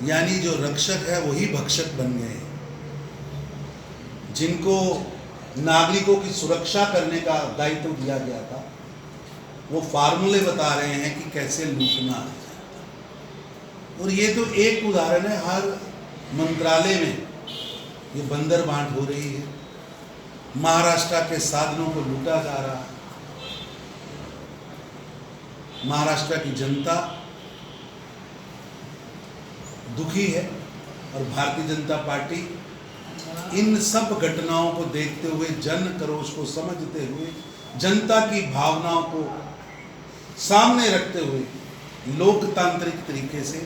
यानी जो रक्षक है वही भक्षक बन गए, जिनको नागरिकों की सुरक्षा करने का दायित्व दिया गया था वो फार्मूले बता रहे हैं कि कैसे लूटना है। और ये तो एक उदाहरण है, हर मंत्रालय में ये बंदर बांट हो रही है, महाराष्ट्र के साधनों को लूटा जा रहा है। महाराष्ट्र की जनता दुखी है और भारतीय जनता पार्टी इन सब घटनाओं को देखते हुए, जन क्रोश को समझते हुए, जनता की भावनाओं को सामने रखते हुए लोकतांत्रिक तरीके से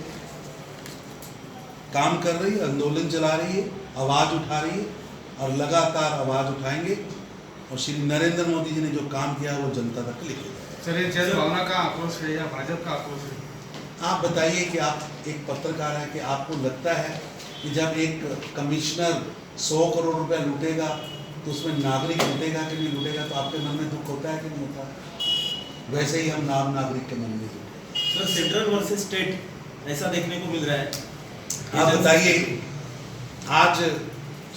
काम कर रही है, आंदोलन चला रही है, आवाज उठा रही है और लगातार आवाज उठाएंगे। और श्री नरेंद्र मोदी जी ने जो काम किया वो जनता तक लेके जाएगा। सर, ये जन भावना का आक्रोश है या भाजपा का आक्रोश है? आप बताइए कि आप एक पत्रकार हैं कि आपको लगता है कि जब एक कमिश्नर 100 करोड़ रुपया लूटेगा तो उसमें नागरिक लूटेगा कि नहीं लूटेगा, तो आपके मन में दुख होता है कि नहीं होता? वैसे ही हम नाम नागरिक के मन में दुख। सर, सेंट्रल वर्सेस स्टेट ऐसा देखने को मिल रहा है। आप बताइए, आज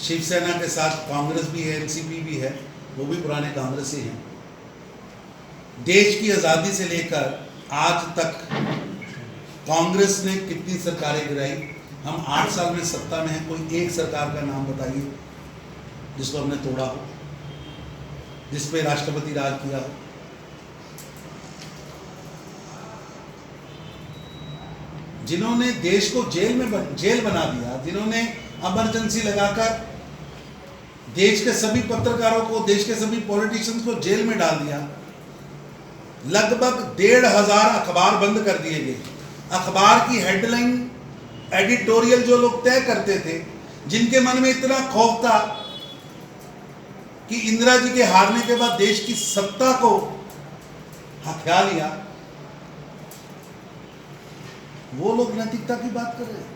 शिवसेना के साथ कांग्रेस भी है, एनसीपी भी है, वो भी पुराने कांग्रेसी हैं। देश की आज़ादी से लेकर आज तक कांग्रेस ने कितनी सरकारें गिराई? हम 8 साल में सत्ता में हैं, कोई एक सरकार का नाम बताइए जिसको हमने तोड़ा हो, जिस पे राष्ट्रपति राज किया हो। जिन्होंने देश को जेल बना दिया, जिन्होंने इमरजेंसी लगाकर देश के सभी पत्रकारों को, देश के सभी पॉलिटिशियंस को जेल में डाल दिया। लगभग 1,500 अखबार बंद कर दिए गए। अखबार की हेडलाइन, एडिटोरियल जो लोग तय करते थे, जिनके मन में इतना खौफ था कि इंदिरा जी के हारने के बाद देश की सत्ता को हथिया लिया, वो लोग नैतिकता की बात कर रहे हैं।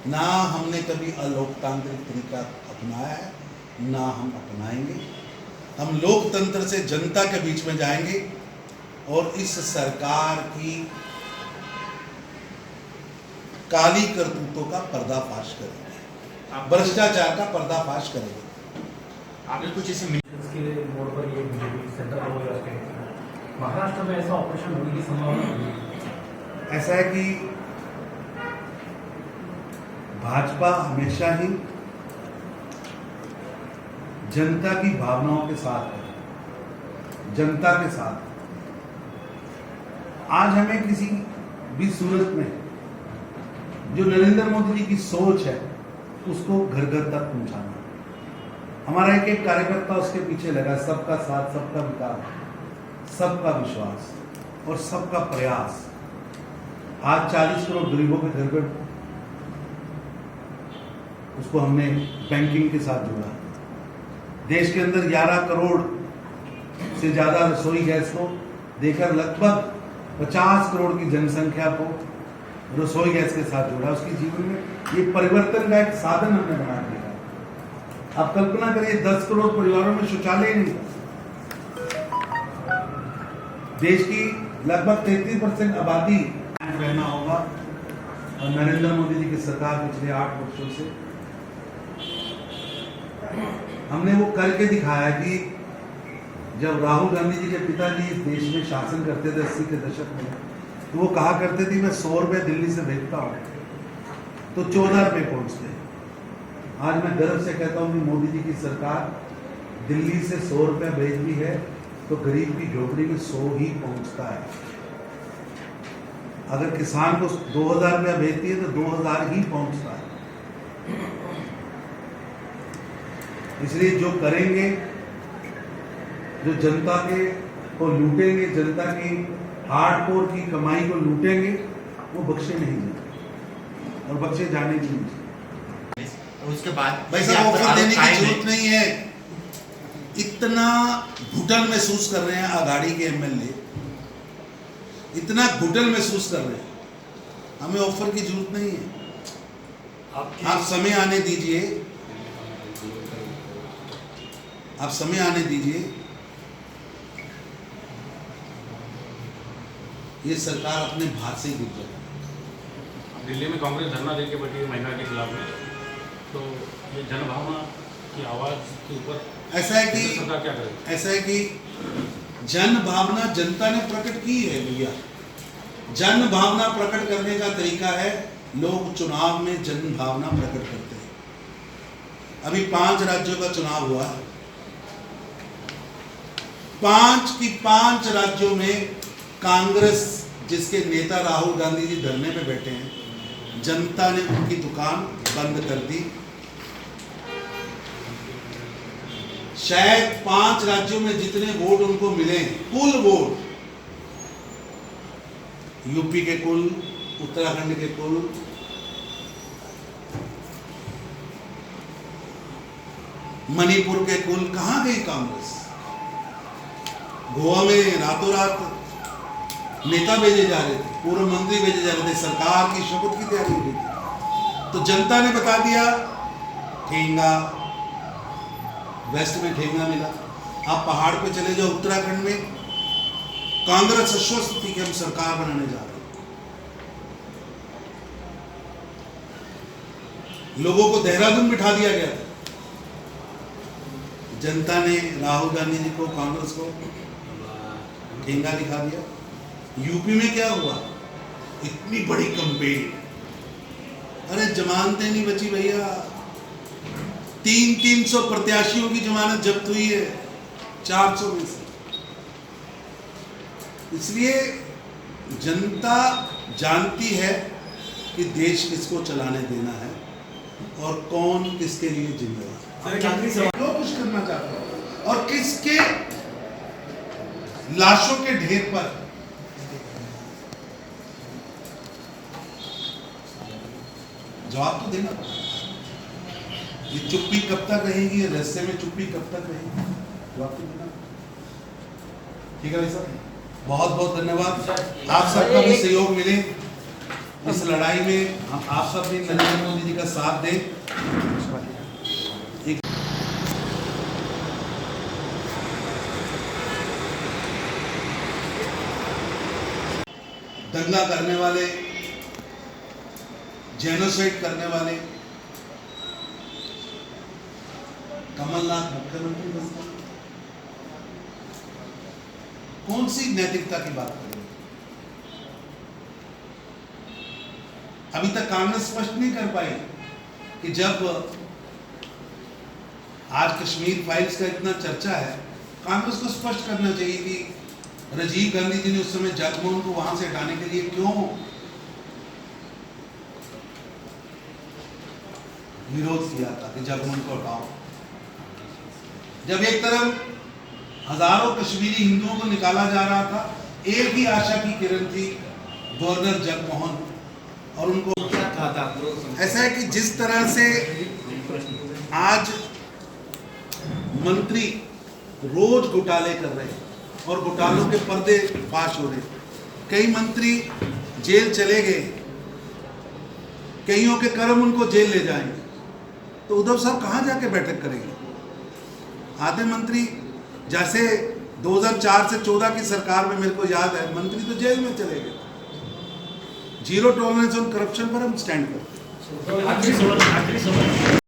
ना हमने कभी अलोकतांत्रिक तरीका अपनाया है, ना हम अपनाएंगे। हम लोकतंत्र से जनता के बीच में जाएंगे और इस सरकार की काली करतूतों का पर्दाफाश करेंगे, भ्रष्टाचार का पर्दाफाश करेंगे। आपने कुछ ऐसे के मोड पर ये बीजेपी सेंटर होगा, महाराष्ट्र में ऐसा ऑपरेशन होने की संभावना? ऐसा है कि भाजपा हमेशा ही जनता की भावनाओं के साथ है, जनता के साथ। आज हमें किसी भी सूरत में जो नरेंद्र मोदी जी की सोच है उसको घर घर तक पहुंचाना। हमारा एक एक कार्यकर्ता उसके पीछे लगा। सबका साथ, सबका विकास, सबका विश्वास और सबका प्रयास। आज 40 करोड़ गरीबों के घर पर उसको हमने बैंकिंग के साथ जोड़ा। देश के अंदर 11 करोड़ से ज्यादा रसोई गैस को देकर लगभग 50 करोड़ की जनसंख्या को रसोई गैस के साथ जोड़ा। उसके जीवन में ये परिवर्तन का एक साधन हमने बना दिया। आप कल्पना करिए, 10 करोड़ परिवारों में शौचालय नहीं था। देश की लगभग 33% आबादी रहना होगा। और नरेंद्र मोदी जी की सरकार पिछले 8 वर्षों से हमने वो करके दिखाया कि जब राहुल गांधी जी के पिताजी इस देश में शासन करते थे 80 के दशक में, तो वो कहा करते थे मैं 100 रुपये दिल्ली से भेजता हूँ तो 14 रुपये पहुँचते। आज मैं गर्व से कहता हूँ कि मोदी जी की सरकार दिल्ली से 100 रुपये भेजती है तो गरीब की झोपड़ी में 100 ही पहुँचता है। अगर किसान को 2000 रुपया भेजती है तो 2000 ही पहुँचता है। इसलिए जो करेंगे, जो जनता के को लूटेंगे, जनता की हार्डकोर की कमाई को लूटेंगे, वो बख्शे नहीं जाएंगे और बख्शे जाने भी नहीं। उसके बाद वैसा ऑफर देने की जरूरत नहीं है। इतना घुटन महसूस कर रहे हैं आघाड़ी के एमएलए, इतना घुटन महसूस कर रहे हैं, हमें ऑफर की जरूरत नहीं है। आप समय आने दीजिए, आप समय आने दीजिए। ये सरकार अपने भार से ही गिर जाएगी। दिल्ली में कांग्रेस धरना देके बैठी है महिला के खिलाफ में, तो ये जनभावना की आवाज़ के ऊपर ऐसा है कि सरकार क्या करेगी? ऐसा है कि जन भावना जनता ने प्रकट की है भैया। जन भावना प्रकट करने का तरीका है, लोग चुनाव में जन भावना प्रकट करते हैं। अभी 5 राज्यों का चुनाव हुआ है, 5 की 5 राज्यों में कांग्रेस जिसके नेता राहुल गांधी जी धरने पे बैठे हैं, जनता ने उनकी दुकान बंद कर दी। शायद 5 राज्यों में जितने वोट उनको मिले, कुल वोट, यूपी के कुल, उत्तराखंड के कुल, मणिपुर के कुल, कहां गई कांग्रेस? गोवा में रातों रात नेता भेजे जा रहे थे, पूर्व मंत्री भेजे जा रहे थे, सरकार की शपथ की तैयारी हो रही थी, तो जनता ने बता दिया ठेंगा, वेस्ट में ठेंगा मिला। आप पहाड़ पे चले जाओ, उत्तराखंड में कांग्रेस आश्वस्त थी कि हम सरकार बनाने जा रहे हैं। लोगों को देहरादून बिठा दिया गया था। जनता ने राहुल गांधी जी को, कांग्रेस को ठेंगा दिखा दिया। यूपी में क्या हुआ? इतनी बड़ी कंपेन, अरे जमानतें नहीं बची भैया, 300 प्रत्याशियों की जमानत जब्त हुई है 400 में से। इसलिए जनता जानती है कि देश किसको चलाने देना है और कौन किसके लिए जिम्मेदार है। जो कुछ करना चाहता है और किसके लाशों के ढेर पर जवाब तो देना। ये चुप्पी कब तक रहेगी, ये रस्ते में चुप्पी कब तक रहेगी, जवाब तो देना। ठीक है भाई साहब, बहुत बहुत धन्यवाद। आप सबका भी सहयोग मिले इस लड़ाई में, आप सब भी नरेंद्र मोदी जी का साथ दें। दंगा करने वाले, जेनोसाइड करने वाले कमलनाथ मुख्यमंत्री बन गए। कौन सी नैतिकता की बात कर रहे हैं? अभी तक कांग्रेस स्पष्ट नहीं कर पाई कि जब आज कश्मीर फाइल्स का इतना चर्चा है, कांग्रेस को स्पष्ट करना चाहिए कि राजीव गांधी जी ने उस समय जगमोहन को वहां से हटाने के लिए क्यों विरोध किया था कि जगमोहन को हटाओ। जब एक तरफ हजारों कश्मीरी हिंदुओं को निकाला जा रहा था, एक ही आशा की किरण थी, गवर्नर जगमोहन, और उनको क्या कहा था? ऐसा है कि जिस तरह से आज मंत्री रोज घोटाले कर रहे हैं और घोटालों के पर्दे फाश हो रहे, कई मंत्री जेल चले गए, कईयों के कर्म उनको जेल ले जाएंगे, तो उद्धव साहब कहाँ जाके बैठक करेंगे? आधे मंत्री, जैसे 2004 से 14 की सरकार में मेरे को याद है, मंत्री तो जेल में चले गए। जीरो टॉलरेंस ऑन करप्शन पर हम स्टैंड करते हैं।